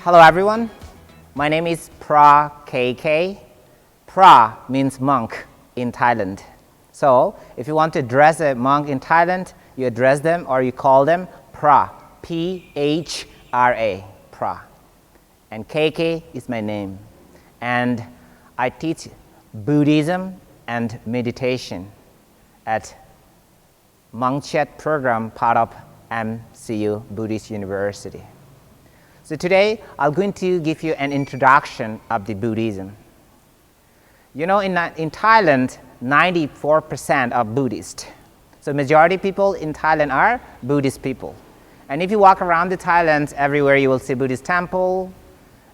Hello everyone, my name is Phra KK. Phra means monk in Thailand. So if you want to address a monk in Thailand, you address them or you call them Phra, P-H-R-A, Phra. And KK is my name. And I teach Buddhism and meditation at Monk Chat program, part of MCU Buddhist University. So today, I'm going to give you an introduction of the Buddhism. You know, in Thailand, 94% are Buddhist. So majority people in Thailand are Buddhist people. And if you walk around the Thailand, everywhere you will see Buddhist temple.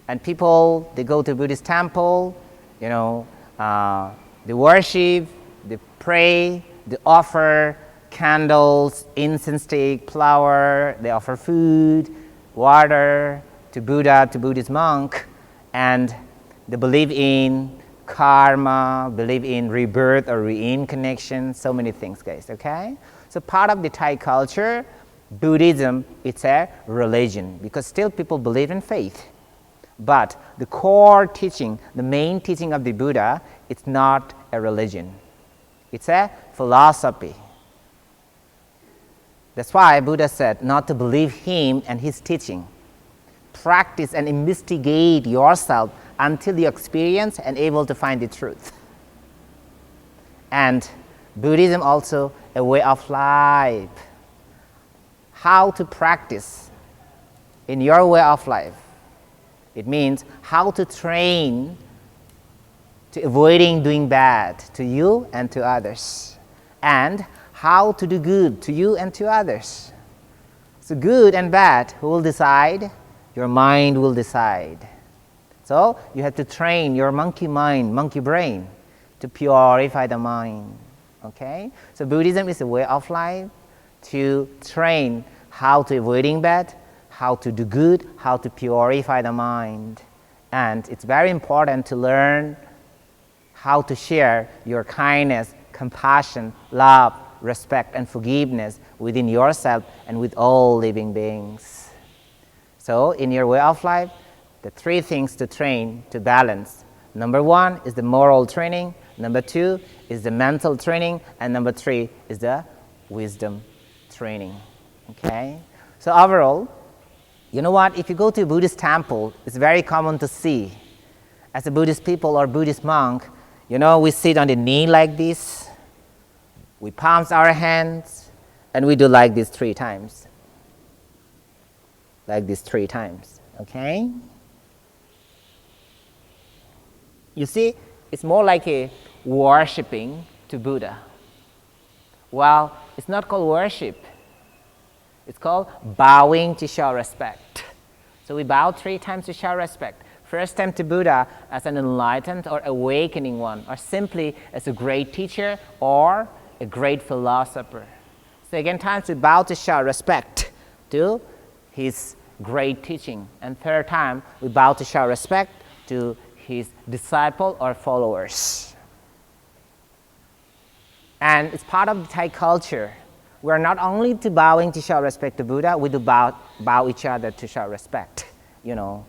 And people, they go to Buddhist temple, you know, they worship, they pray, they offer candles, incense stick, flower, they offer food, water to Buddha, to Buddhist monk, and they believe in karma, believe in rebirth or reincarnation, so many things, guys, okay? So part of the Thai culture, Buddhism, it's a religion because still people believe in faith. But the core teaching, the main teaching of the Buddha, it's not a religion. It's a philosophy. That's why Buddha said not to believe him and his teaching. Practice and investigate yourself until you experience and able to find the truth. And Buddhism also a way of life. How to practice in your way of life. It means how to train to avoiding doing bad to you and to others. And how to do good to you and to others. So good and bad, who will decide? Your mind will decide. So you have to train your monkey mind, monkey brain to purify the mind. Okay? So Buddhism is a way of life to train how to avoiding bad, how to do good, how to purify the mind. And it's very important to learn how to share your kindness, compassion, love, respect and forgiveness within yourself and with all living beings. So in your way of life, the three things to train to balance. Number one is the moral training, number two is the mental training, and number three is the wisdom training. Okay? So overall, you know what, if you go to a Buddhist temple, it's very common to see as a Buddhist people or Buddhist monk, you know, we sit on the knee like this. We palms our hands, and we do like this 3 times. Like this 3 times, okay? You see, it's more like a worshipping to Buddha. Well, it's not called worship. It's called bowing to show respect. So we bow 3 times to show respect. First time to Buddha as an enlightened or awakening one, or simply as a great teacher or a great philosopher. Second time to bow to show respect to his great teaching. And third time we bow to show respect to his disciple or followers. And it's part of the Thai culture. We're not only to bowing to show respect to Buddha, we do bow each other to show respect, you know.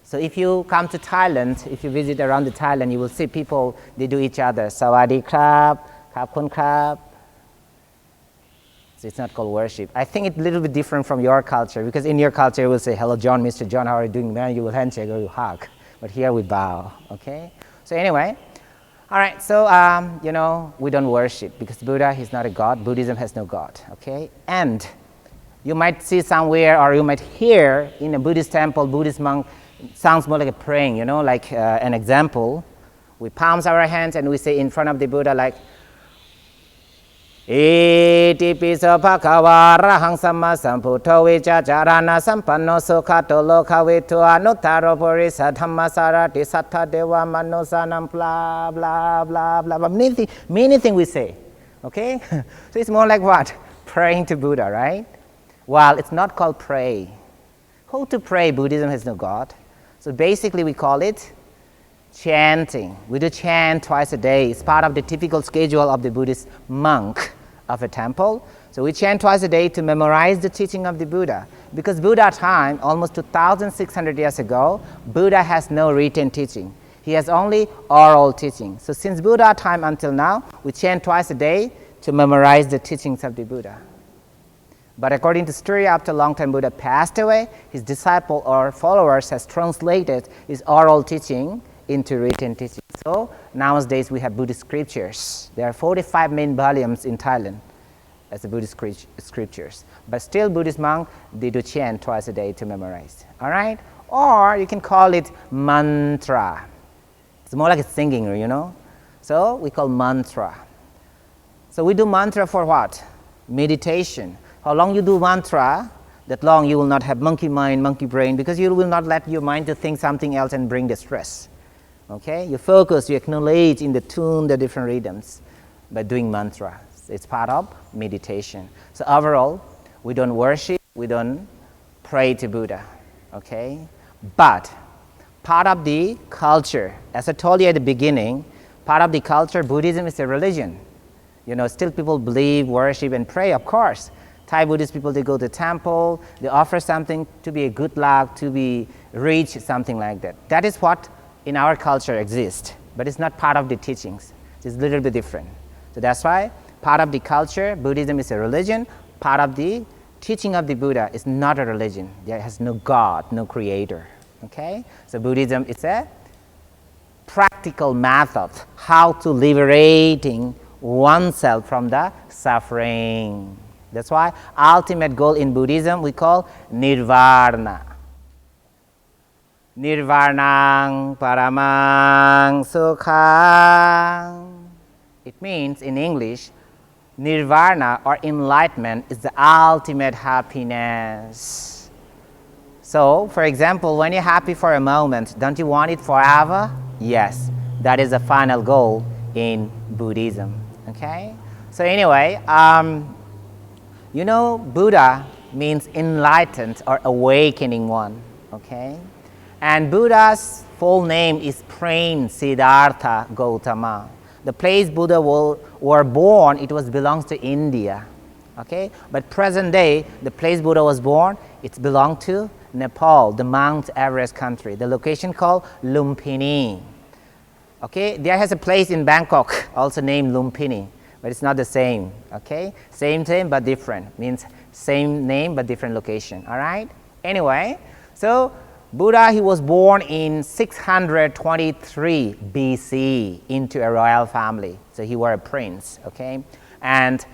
So if you come to Thailand, if you visit around the Thailand, you will see people, they do each other. Sawadee krab, Khab Khun Krab. So it's not called worship. I think it's a little bit different from your culture, because in your culture you will say, hello John, Mr. John, how are you doing, man? You will handshake or you hug. But here we bow, okay? So anyway, all right, so, you know, we don't worship because Buddha is not a God. Buddhism has no God, okay? And you might see somewhere or you might hear in a Buddhist temple, Buddhist monk, it sounds more like a praying, you know, like an example. We palms our hands and we say in front of the Buddha like, Iti piso bhagava arahang samma sambuddho vijjacārana sampanno sukhato lokavittu anuttaro purisa dhammasarati sattha deva manusanam blah blah blah blah. Many things we say, okay? So it's more like what? Praying to Buddha, right? Well, it's not called pray. How to pray? Buddhism has no God. So basically we call it chanting. We do chant twice a day. It's part of the typical schedule of the Buddhist monk. of a temple. So we chant twice a day to memorize the teaching of the Buddha. Because Buddha time, almost 2,600 years ago, Buddha has no written teaching. He has only oral teaching. So since Buddha time until now, we chant twice a day to memorize the teachings of the Buddha. But according to story, after a long time Buddha passed away, his disciple or followers has translated his oral teaching into written teaching. So nowadays we have Buddhist scriptures. There are 45 main volumes in Thailand as the Buddhist scriptures. But still Buddhist monk, they do chant twice a day to memorize. All right? Or you can call it mantra. It's more like a singing, you know. So we call mantra. So we do mantra for what? Meditation. How long you do mantra, that long you will not have monkey mind, monkey brain, because you will not let your mind to think something else and bring the stress. Okay? You focus, you acknowledge in the tune, the different rhythms by doing mantra. It's part of meditation. So overall, we don't worship, we don't pray to Buddha. Okay? But part of the culture, as I told you at the beginning, part of the culture, Buddhism is a religion. You know, still people believe, worship, and pray, of course. Thai Buddhist people, they go to temple, they offer something to be a good luck, to be rich, something like that. That is what in our culture exists, but it's not part of the teachings. It's a little bit different. So that's why part of the culture, Buddhism is a religion. Part of the teaching of the Buddha is not a religion. There has no God, no creator. Okay? So Buddhism is a practical method how to liberating oneself from the suffering. That's why ultimate goal in Buddhism we call Nirvana. Nirvanang paramang sukhang. It means in English, Nirvana or enlightenment is the ultimate happiness. So, for example, when you're happy for a moment, don't you want it forever? Yes, that is the final goal in Buddhism. Okay? So anyway, you know, Buddha means enlightened or awakening one, okay? And Buddha's full name is Prince Siddhartha Gautama. The place Buddha were born, it belongs to India, okay? But present day, the place Buddha was born, it belongs to Nepal, the Mount Everest country. The location called Lumpini. Okay, there has a place in Bangkok also named Lumpini. But it's not the same, okay? Same name but different, means same name but different location, all right? Anyway, so Buddha, he was born in 623 BC into a royal family. So he was a prince, okay? And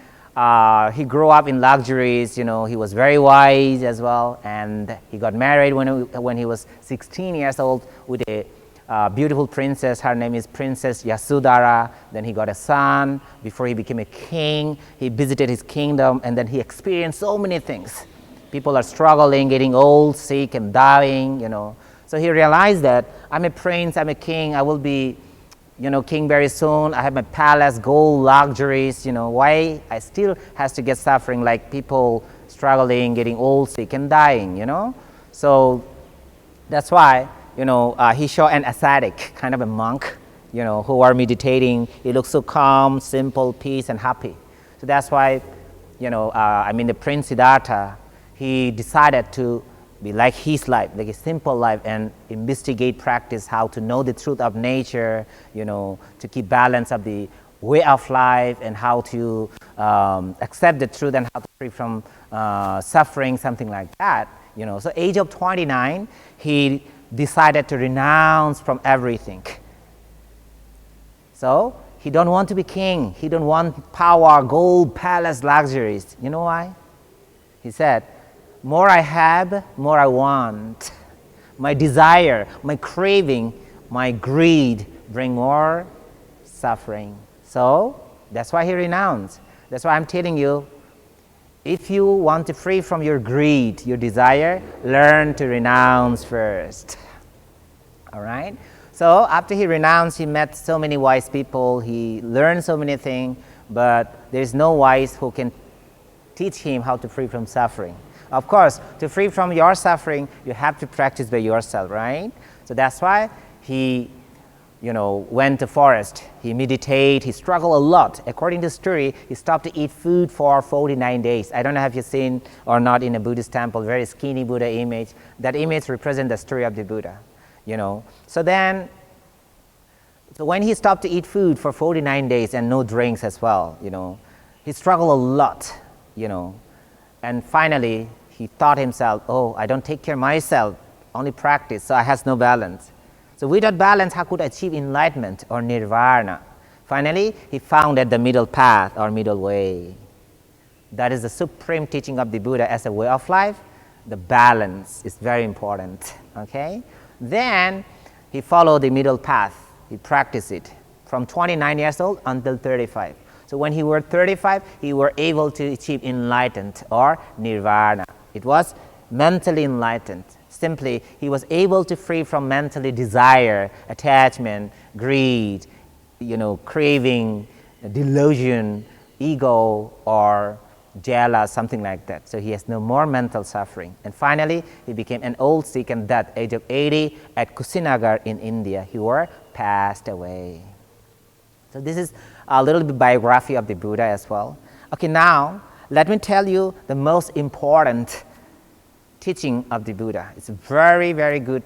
he grew up in luxuries, you know, he was very wise as well, and he got married when he was 16 years old with a beautiful princess. Her name is Princess Yasudhara. Then he got a son. Before he became a king, he visited his kingdom, and then he experienced so many things. People are struggling, getting old, sick, and dying, you know. So he realized that I'm a prince, I'm a king, I will be, you know, king very soon. I have my palace, gold, luxuries, you know. Why I still has to get suffering like people struggling, getting old, sick, and dying, you know. So that's why, you know, he showed an ascetic, kind of a monk, you know, who are meditating. He looks so calm, simple, peace, and happy. So that's why, you know, the Prince Siddhartha, he decided to be like his life, like a simple life, and investigate, practice how to know the truth of nature, you know, to keep balance of the way of life, and how to accept the truth and how to free from suffering, something like that, you know. So age of 29, he decided to renounce from everything. So he don't want to be king. He don't want power, gold, palace, luxuries. You know why? He said, more I have, more I want. My desire, my craving, my greed bring more suffering. So that's why he renounced. That's why I'm telling you, if you want to free from your greed, your desire, learn to renounce first. All right? So after he renounced, he met so many wise people. He learned so many things, but there's no wise who can teach him how to free from suffering. Of course, to free from your suffering, you have to practice by yourself, right? So that's why he went to forest. He meditated, he struggled a lot. According to the story, he stopped to eat food for 49 days. I don't know if you've seen or not in a Buddhist temple, very skinny Buddha image. That image represents the story of the Buddha, So when he stopped to eat food for 49 days and no drinks as well, he struggled a lot, And finally, he thought himself, oh, I don't take care of myself, only practice, so I has no balance. So without balance, how could I achieve enlightenment or nirvana? Finally, he found that the middle path or middle way. That is the supreme teaching of the Buddha as a way of life. The balance is very important, okay? Then he followed the middle path. He practiced it from 29 years old until 35. So when he was 35, he were able to achieve enlightenment or nirvana. It was mentally enlightened. Simply, he was able to free from mentally desire, attachment, greed, craving, delusion, ego, or jealous, something like that. So he has no more mental suffering. And finally, he became an old Sikh and at age of 80 at Kusinagar in India. He passed away. So this is a little bit biography of the Buddha as well. Okay, now let me tell you the most important teaching of the Buddha. It's a very, very good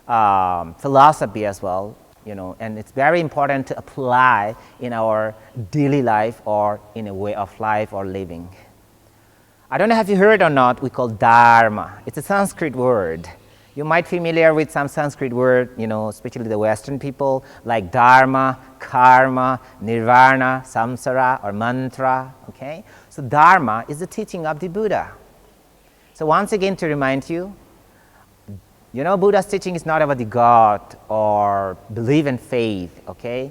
philosophy as well, and it's very important to apply in our daily life or in a way of life or living. I don't know if you heard or not, we call Dharma. It's a Sanskrit word. You might be familiar with some Sanskrit word, especially the Western people, like Dharma, Karma, Nirvana, Samsara, or Mantra, okay? So Dharma is the teaching of the Buddha. So once again, to remind you, Buddha's teaching is not about the God or belief and faith, okay?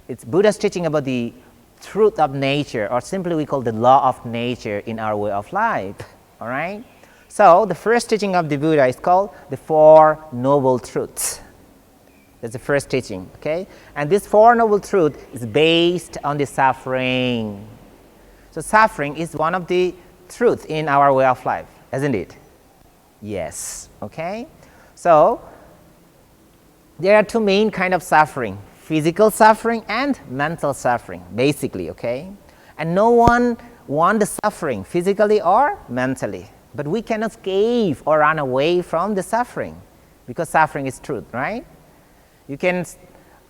It's Buddha's teaching about the truth of nature, or simply we call the law of nature in our way of life, all right? So the first teaching of the Buddha is called the Four Noble Truths. That's the first teaching, okay? And this Four Noble Truths is based on the suffering. So suffering is one of the truths in our way of life, isn't it? Yes, okay? So there are two main kinds of suffering, physical suffering and mental suffering, basically, okay? And no one wants the suffering, physically or mentally. But we cannot escape or run away from the suffering, because suffering is truth, right? You can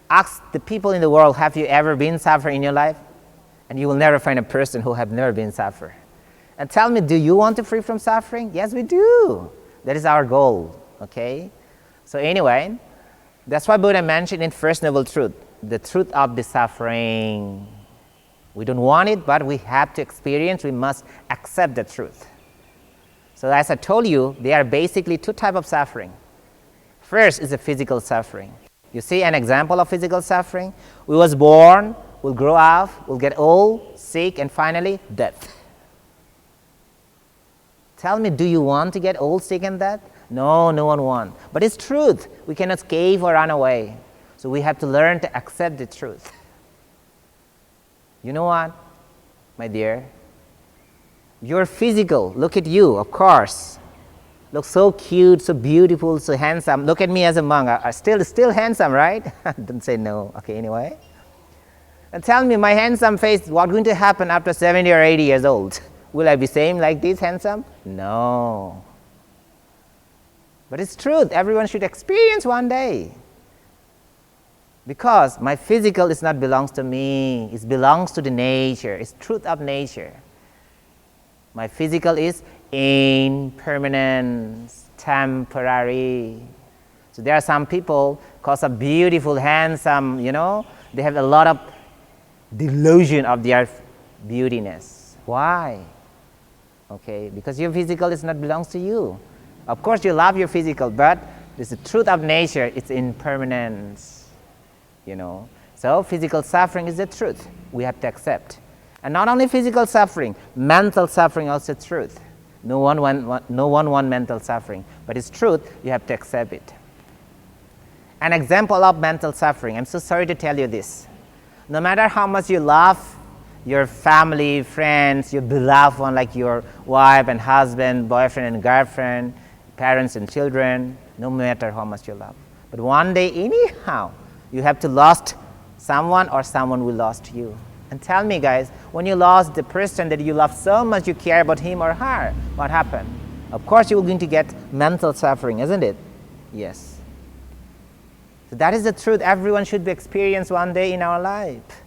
ask the people in the world, have you ever been suffering in your life? And you will never find a person who have never been suffering. And tell me, do you want to free from suffering? Yes, we do. That is our goal, okay? So anyway, that's why Buddha mentioned in First Noble Truth, the truth of the suffering. We don't want it, but we have to experience, we must accept the truth. So as I told you, there are basically two types of suffering. First is the physical suffering. You see an example of physical suffering? We was born, we'll grow up, we'll get old, sick, and finally death. Tell me, do you want to get old, sick, and death? No, no one wants. But it's truth. We cannot escape or run away. So we have to learn to accept the truth. You know what, my dear? You're physical. Look at you, of course. Look so cute, so beautiful, so handsome. Look at me as a monk. I'm still handsome, right? Don't say no. Okay, anyway. And tell me, my handsome face, what's going to happen after 70 or 80 years old? Will I be same like this handsome? No. But it's truth. Everyone should experience one day. Because my physical is not belongs to me. It belongs to the nature. It's truth of nature. My physical is impermanent, temporary. So there are some people, because of beautiful, handsome, they have a lot of delusion of their beautiness. Why? Okay, because your physical is not belongs to you. Of course, you love your physical, but it's the truth of nature. It's impermanence. So physical suffering is the truth. We have to accept. And not only physical suffering, mental suffering also truth. No one wants mental suffering, but it's truth. You have to accept it. An example of mental suffering. I'm so sorry to tell you this. No matter how much you love your family, friends, your beloved one, like your wife and husband, boyfriend and girlfriend, parents and children, no matter how much you love. But one day, anyhow, You have to lost someone or someone will lost you. And tell me guys, when you lost the person that you love so much, you care about him or her, what happened? Of course you're going to get mental suffering, isn't it? Yes. So that is the truth everyone should be experienced one day in our life.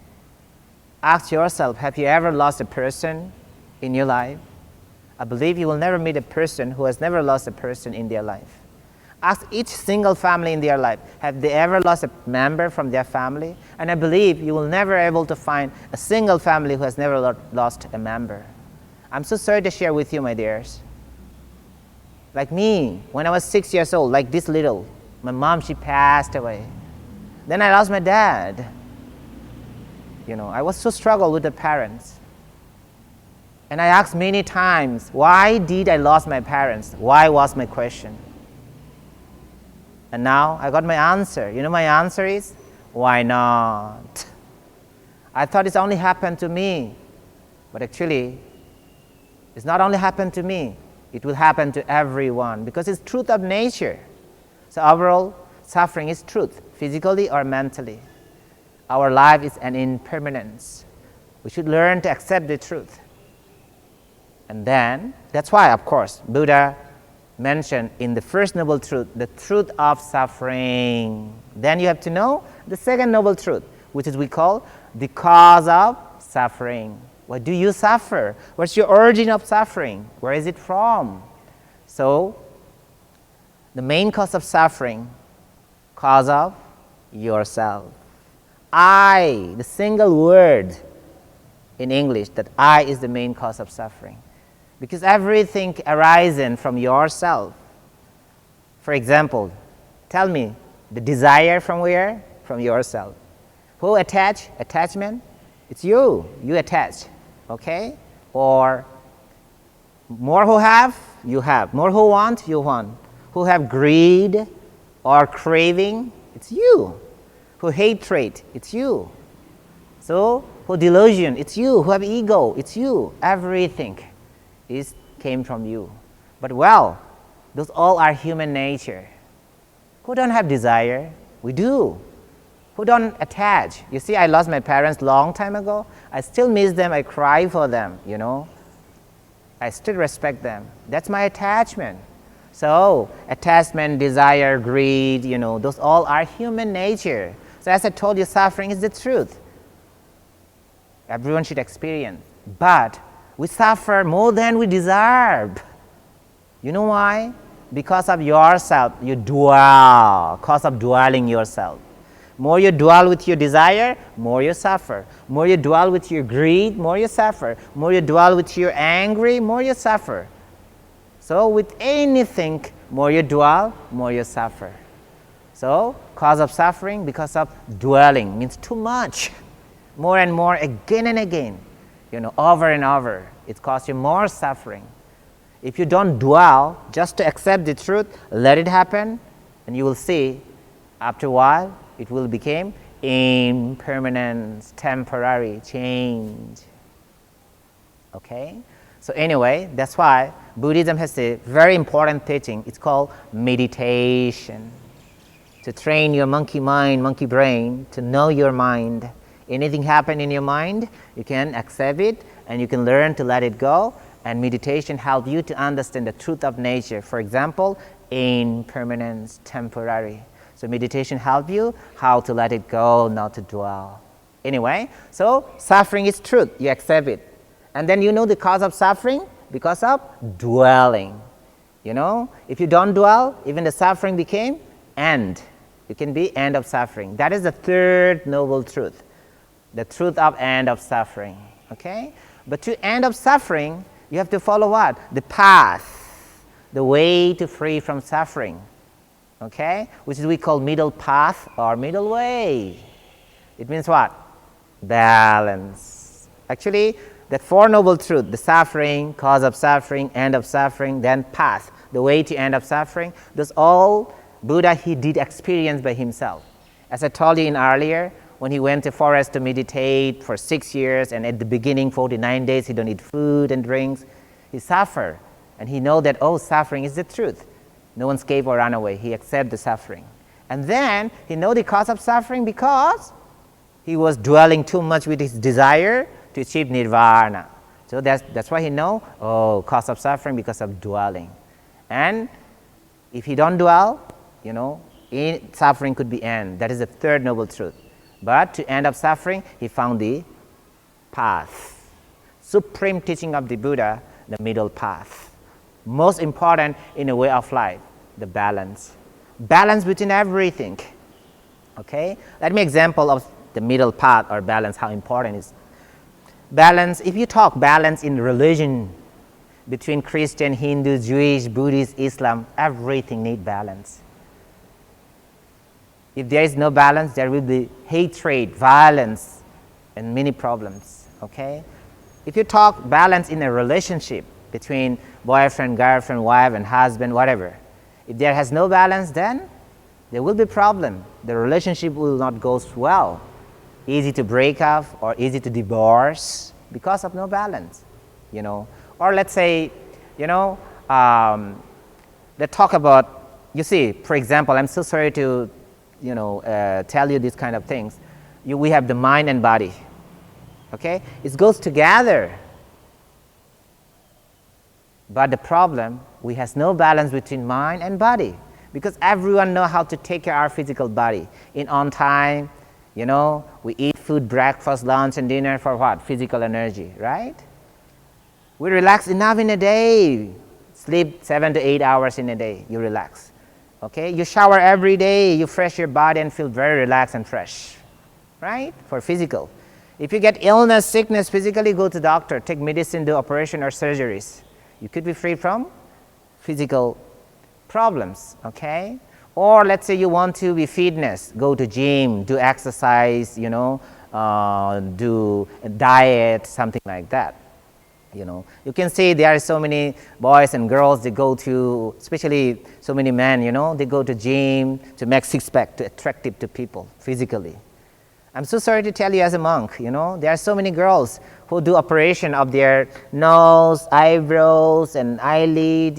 Ask yourself, have you ever lost a person in your life? I believe you will never meet a person who has never lost a person in their life. Ask each single family in their life, have they ever lost a member from their family? And I believe you will never be able to find a single family who has never lost a member. I'm so sorry to share with you, my dears. Like me, when I was 6 years old, like this little, my mom, she passed away. Then I lost my dad. I was so struggled with the parents. And I asked many times, why did I lose my parents? Why was my question? And now I got my answer. My answer is, why not? I thought it's only happened to me. But actually, it's not only happened to me. It will happen to everyone because it's truth of nature. So overall, suffering is truth, physically or mentally. Our life is an impermanence. We should learn to accept the truth. And then, that's why, of course, Buddha mentioned in the first noble truth, the truth of suffering. Then you have to know the second noble truth, which is we call the cause of suffering. Why do you suffer? What's your origin of suffering? Where is it from? So, the main cause of suffering, cause of yourself. I, the single word in English, that I is the main cause of suffering. Because everything arises from yourself. For example, tell me, the desire from where? From yourself. Who attach? Attachment? It's you. You attach. Okay? Or more who have? You have. More who want? You want. Who have greed or craving? It's you. Who hatred? It's you. So, who delusion? It's you. Who have ego? It's you. Everything came from you. But those all are human nature. Who don't have desire? We do. Who don't attach? You see, I lost my parents long time ago. I still miss them. I cry for them, I still respect them. That's my attachment. So, attachment, desire, greed, those all are human nature. So as I told you, suffering is the truth. Everyone should experience. But we suffer more than we deserve. You know why? Because of yourself, you dwell, cause of dwelling yourself. More you dwell with your desire, more you suffer. More you dwell with your greed, more you suffer. More you dwell with your angry, more you suffer. So with anything, more you dwell, more you suffer. So cause of suffering because of dwelling means too much. More and more, again and again. Over and over, it causes you more suffering. If you don't dwell, just to accept the truth, let it happen, and you will see, after a while, it will become impermanence, temporary change. Okay? So anyway, that's why Buddhism has a very important teaching. It's called meditation. To train your monkey mind, monkey brain, to know your mind. Anything happen in your mind, you can accept it and you can learn to let it go. And meditation helps you to understand the truth of nature. For example, impermanence, temporary. So meditation helps you how to let it go, not to dwell. Anyway, so suffering is truth. You accept it. And then you know the cause of suffering? Because of dwelling. If you don't dwell, even the suffering became end. It can be end of suffering. That is the third noble truth. The truth of end of suffering. Okay? But to end of suffering, you have to follow what? The path. The way to free from suffering. Okay? Which is we call middle path or middle way. It means what? Balance. Actually, that four noble truths, the suffering, cause of suffering, end of suffering, then path, the way to end of suffering, those all Buddha, he did experience by himself. As I told you in earlier, when he went to forest to meditate for 6 years, and at the beginning, 49 days, he don't eat food and drinks, he suffered. And he know that, suffering is the truth. No one escape or run away. He accept the suffering. And then he know the cause of suffering because he was dwelling too much with his desire to achieve nirvana. So that's why he know, oh, cause of suffering because of dwelling. And if he don't dwell, suffering could be end. That is the third noble truth. But to end up suffering, he found the path. Supreme teaching of the Buddha, the middle path. Most important in a way of life, the balance. Balance between everything. Okay? Let me example of the middle path or balance, how important it is. Balance, if you talk balance in religion, between Christian, Hindu, Jewish, Buddhist, Islam, everything need balance. If there is no balance, there will be hatred, violence, and many problems. Okay? If you talk balance in a relationship between boyfriend, girlfriend, wife, and husband, whatever, if there has no balance, then there will be problem. The relationship will not go well. Easy to break up or easy to divorce because of no balance. Or let's say, let's talk about, you see, for example, I'm so sorry to tell you these kind of things. We have the mind and body. Okay? It goes together. But the problem, we have no balance between mind and body. Because everyone know how to take care of our physical body. In on time, we eat food, breakfast, lunch, and dinner for what? Physical energy, right? We relax enough in a day. Sleep 7 to 8 hours in a day, you relax. Okay? You shower every day, you fresh your body and feel very relaxed and fresh, right? For physical. If you get illness, sickness, physically go to doctor, take medicine, do operation or surgeries. You could be free from physical problems, okay? Or let's say you want to be fitness, go to gym, do exercise, do diet, something like that. You can see there are so many boys and girls, they go to, especially so many men, they go to gym to make six-pack, to attractive to people physically. I'm so sorry to tell you as a monk, there are so many girls who do operation of their nose, eyebrows, and eyelid,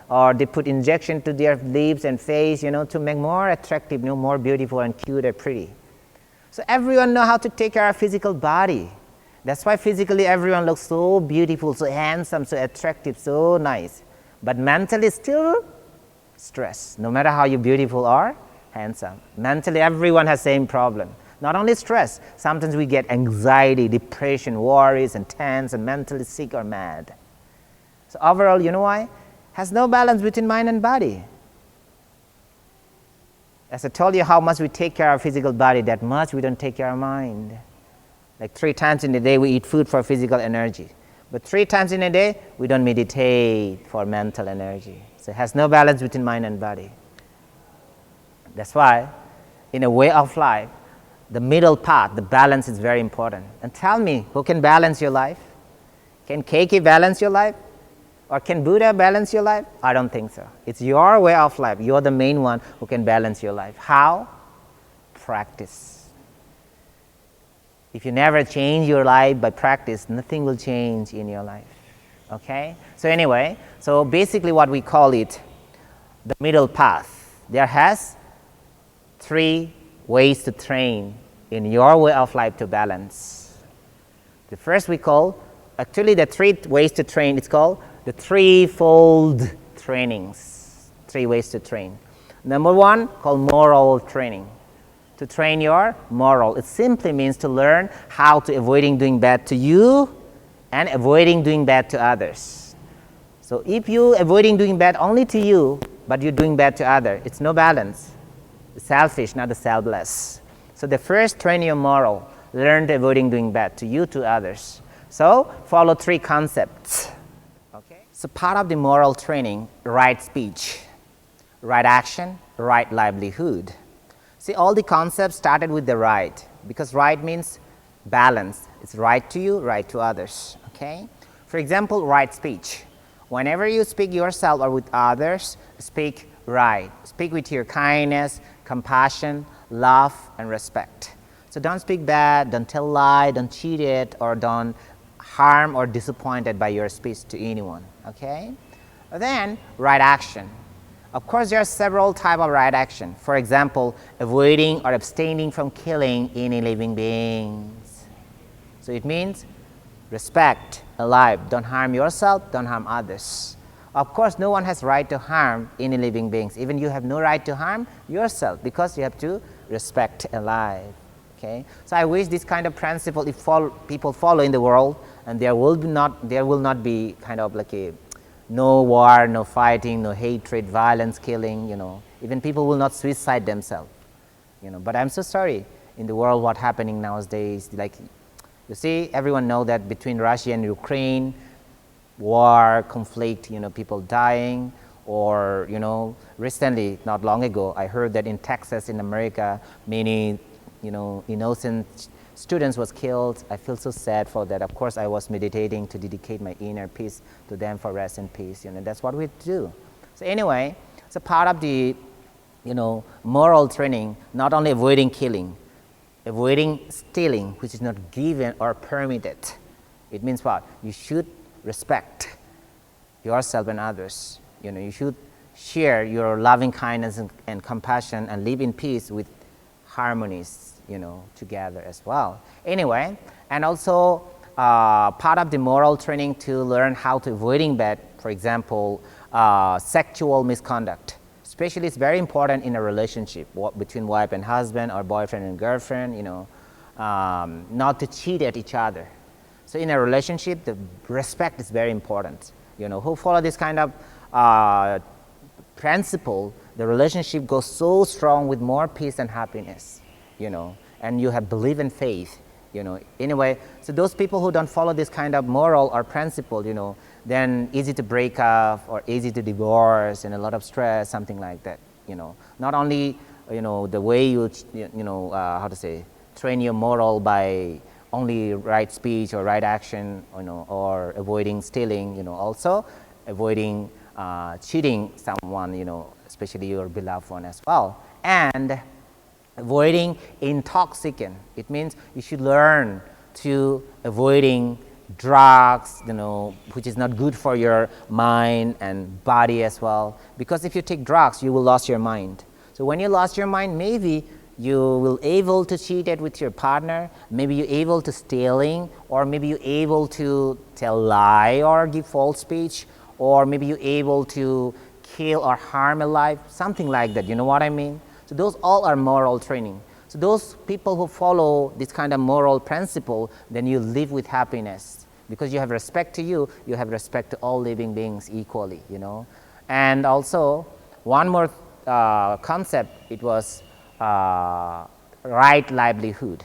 or they put injection to their lips and face, to make more attractive, more beautiful and cute and pretty. So everyone know how to take care of physical body. That's why physically everyone looks so beautiful, so handsome, so attractive, so nice. But mentally still stress, no matter how you beautiful or handsome. Mentally everyone has same problem. Not only stress, sometimes we get anxiety, depression, worries, and tense, and mentally sick or mad. So overall, you know why? Has no balance between mind and body. As I told you how much we take care of physical body, that much we don't take care of mind. Like 3 times in a day we eat food for physical energy. But 3 times in a day we don't meditate for mental energy. So it has no balance between mind and body. That's why in a way of life, the middle path, the balance is very important. And tell me, who can balance your life? Can KK balance your life? Or can Buddha balance your life? I don't think so. It's your way of life. You're the main one who can balance your life. How? Practice. If you never change your life by practice, nothing will change in your life. Okay? So anyway, so basically what we call it, the middle path. There has 3 ways to train in your way of life to balance. The first we call, actually the 3 ways to train, it's called the threefold trainings. 3 ways to train. Number 1, called moral training. To train your moral. It simply means to learn how to avoiding doing bad to you and avoiding doing bad to others. So if you avoiding doing bad only to you, but you're doing bad to others, it's no balance. The selfish, not the selfless. So the first, train your moral. Learn to avoiding doing bad to you, to others. So follow 3 concepts. Okay. So part of the moral training, right speech, right action, right livelihood. See, all the concepts started with the right, because right means balance. It's right to you, right to others. Okay. For example, right speech. Whenever you speak yourself or with others, speak right. Speak with your kindness, compassion, love, and respect. So don't speak bad, don't tell lie, don't cheat it, or don't harm or disappointed by your speech to anyone. Okay? Then, right action. Of course, there are several types of right action. For example, avoiding or abstaining from killing any living beings. So it means respect, alive, don't harm yourself, don't harm others. Of course, no one has right to harm any living beings. Even you have no right to harm yourself because you have to respect alive. Okay? So I wish this kind of principle, if people follow in the world, and there will not be kind of like a no war, no fighting, no hatred, violence, killing, even people will not suicide themselves, But I'm so sorry in the world what happening nowadays, like, you see, everyone know that between Russia and Ukraine, war, conflict, people dying, or, recently, not long ago, I heard that in Texas, in America, many, innocent students was killed. I feel so sad for that. Of course, I was meditating to dedicate my inner peace to them for rest and peace. That's what we do. So anyway, it's a part of the, moral training. Not only avoiding killing, avoiding stealing, which is not given or permitted. It means what? You should respect yourself and others. You should share your loving kindness and compassion and live in peace with harmonies, together as well. Anyway, and also part of the moral training to learn how to avoiding bad, for example, sexual misconduct. Especially, it's very important in a relationship between wife and husband or boyfriend and girlfriend, not to cheat at each other. So in a relationship, the respect is very important. Who follow this kind of principle, the relationship goes so strong with more peace and happiness, and you have belief and faith, Anyway, so those people who don't follow this kind of moral or principle, then easy to break up or easy to divorce and a lot of stress, something like that, Not only, the way you, train your moral by only right speech or right action, or avoiding stealing, also avoiding cheating someone, especially your beloved one as well. And avoiding intoxicant. It means you should learn to avoiding drugs, which is not good for your mind and body as well. Because if you take drugs, you will lose your mind. So when you lost your mind, maybe you will able to cheat it with your partner, maybe you're able to stealing, or maybe you're able to tell lie or give false speech, or maybe you're able to kill or harm a life, something like that. You know what I mean? So those all are moral training. So those people who follow this kind of moral principle, then you live with happiness because you have respect to you have respect to all living beings equally, And also one more concept, it was right livelihood.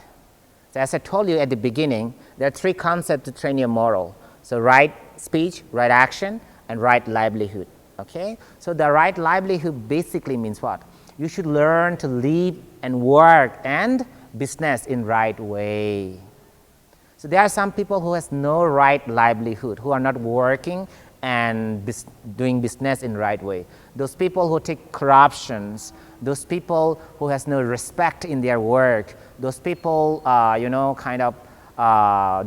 So as I told you at the beginning, there are three concepts to train your moral. So right speech, right action, and right livelihood. Okay? So the right livelihood basically means what? You should learn to live and work and business in right way. So there are some people who has no right livelihood, who are not working and doing business in right way. Those people who take corruptions, those people who has no respect in their work, those people,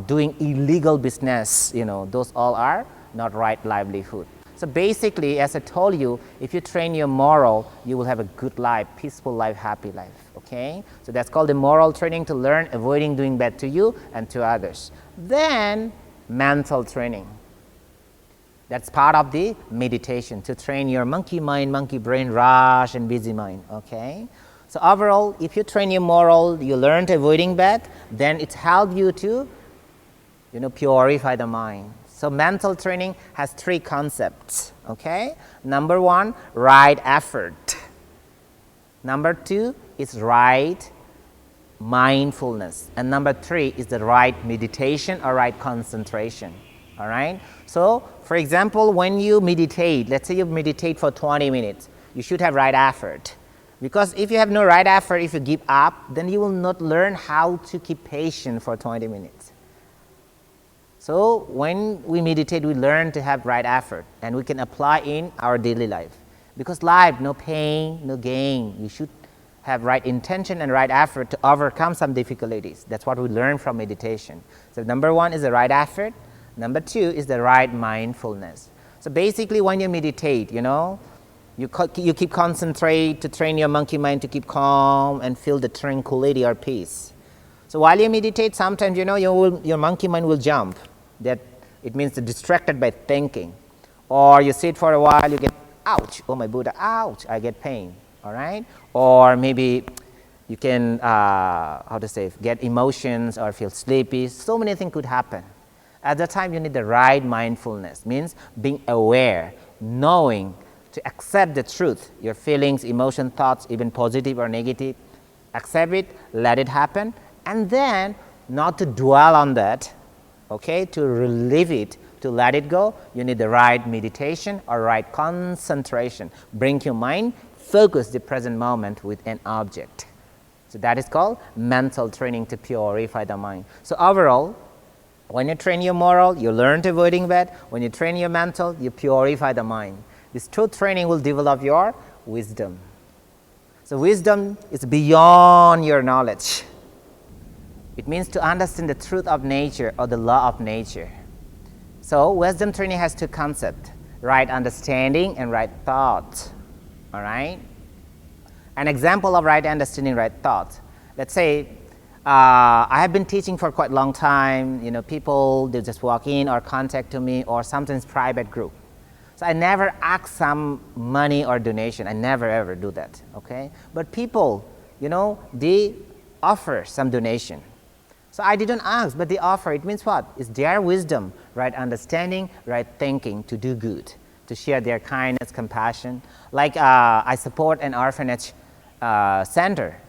doing illegal business, those all are not right livelihood. So basically, as I told you, if you train your moral, you will have a good life, peaceful life, happy life, okay? So that's called the moral training to learn, avoiding doing bad to you and to others. Then, mental training. That's part of the meditation, to train your monkey mind, monkey brain, rush, and busy mind, okay? So overall, if you train your moral, you learn to avoiding bad, then it helps you to, purify the mind. So mental training has three concepts, okay? Number one, right effort. Number two is right mindfulness. And number three is the right meditation or right concentration, all right? So, for example, when you meditate, let's say you meditate for 20 minutes, you should have right effort. Because if you have no right effort, if you give up, then you will not learn how to keep patient for 20 minutes. So when we meditate, we learn to have right effort, and we can apply in our daily life. Because life, no pain, no gain. You should have right intention and right effort to overcome some difficulties. That's what we learn from meditation. So number one is the right effort. Number two is the right mindfulness. So basically when you meditate, You keep concentrate to train your monkey mind to keep calm and feel the tranquility or peace. So while you meditate, sometimes your monkey mind will jump. That it means distracted by thinking. Or you sit for a while, you get ouch, oh my Buddha, ouch, I get pain. All right? Or maybe you can get emotions or feel sleepy. So many things could happen. At that time, you need the right mindfulness. Means being aware, knowing to accept the truth, your feelings, emotion, thoughts, even positive or negative. Accept it, let it happen, and then not to dwell on that, okay, to relieve it, to let it go. You need the right meditation or right concentration. Bring your mind, focus the present moment with an object. So that is called mental training to purify the mind. So overall, when you train your moral, you learn to avoiding bad. When you train your mental, you purify the mind. This true training will develop your wisdom. So wisdom is beyond your knowledge. It means to understand the truth of nature or the law of nature. So wisdom training has two concepts, right understanding and right thought. All right? An example of right understanding, right thought. Let's say I have been teaching for quite a long time. People, they just walk in or contact to me, or sometimes private group. So I never ask some money or donation. I never ever do that, okay? But people, they offer some donation. So I didn't ask, but they offer. It means what? It's their wisdom, right understanding, right thinking to do good, to share their kindness, compassion. Like I support an orphanage center,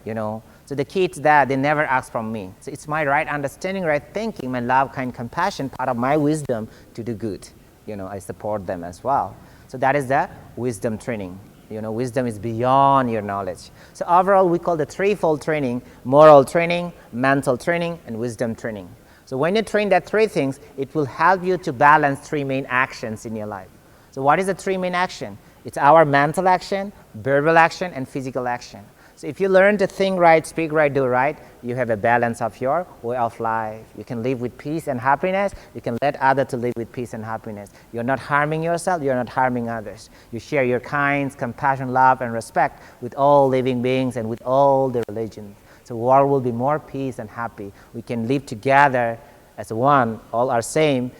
So the kids there, they never ask from me. So it's my right understanding, right thinking, my love, kind, compassion, part of my wisdom to do good. I support them as well. So that is the wisdom training. Wisdom is beyond your knowledge. So overall, we call the threefold training: moral training, mental training, and wisdom training. So when you train that three things, it will help you to balance three main actions in your life. So what is the three main action? It's our mental action, verbal action, and physical action. So if you learn to think right, speak right, do right, you have a balance of your way of life. You can live with peace and happiness. You can let others to live with peace and happiness. You're not harming yourself. You're not harming others. You share your kindness, compassion, love, and respect with all living beings and with all the religions. So the world will be more peace and happy. We can live together as one, all are same,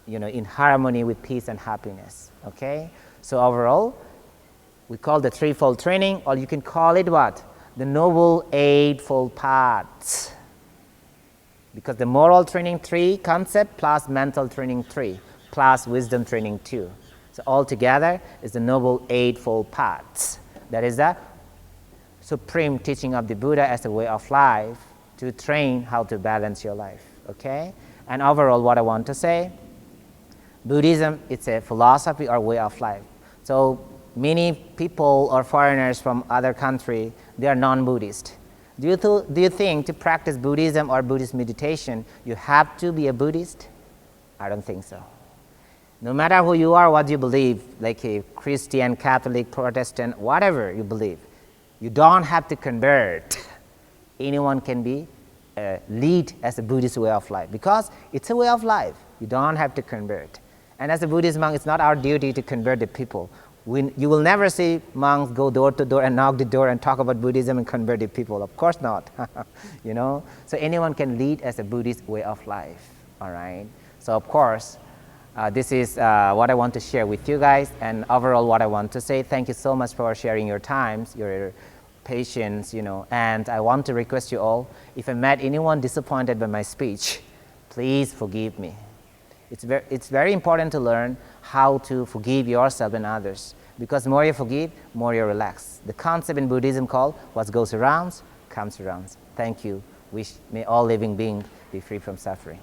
in harmony with peace and happiness. Okay? So overall, we call the threefold training, or you can call it what? The Noble Eightfold Paths. Because the moral training 3 concept plus mental training 3 plus wisdom training 2. So altogether is the Noble Eightfold Paths. That is the supreme teaching of the Buddha as a way of life to train how to balance your life. Okay? And overall, what I want to say, Buddhism, it's a philosophy or way of life. So many people or foreigners from other country, they are non-Buddhist. Do you think to practice Buddhism or Buddhist meditation, you have to be a Buddhist? I don't think so. No matter who you are, what you believe, like a Christian, Catholic, Protestant, whatever you believe, you don't have to convert. Anyone can be lead as a Buddhist way of life, because it's a way of life. You don't have to convert. And as a Buddhist monk, it's not our duty to convert the people. You will never see monks go door to door and knock the door and talk about Buddhism and convert the people. Of course not. So anyone can lead as a Buddhist way of life. All right. So of course, this is what I want to share with you guys. And overall, what I want to say, thank you so much for sharing your times, your patience. And I want to request you all, if I made anyone disappointed by my speech, please forgive me. It's very important to learn how to forgive yourself and others, because more you forgive, more you relax. The concept in Buddhism called what goes around comes around. Thank you. May all living beings be free from suffering.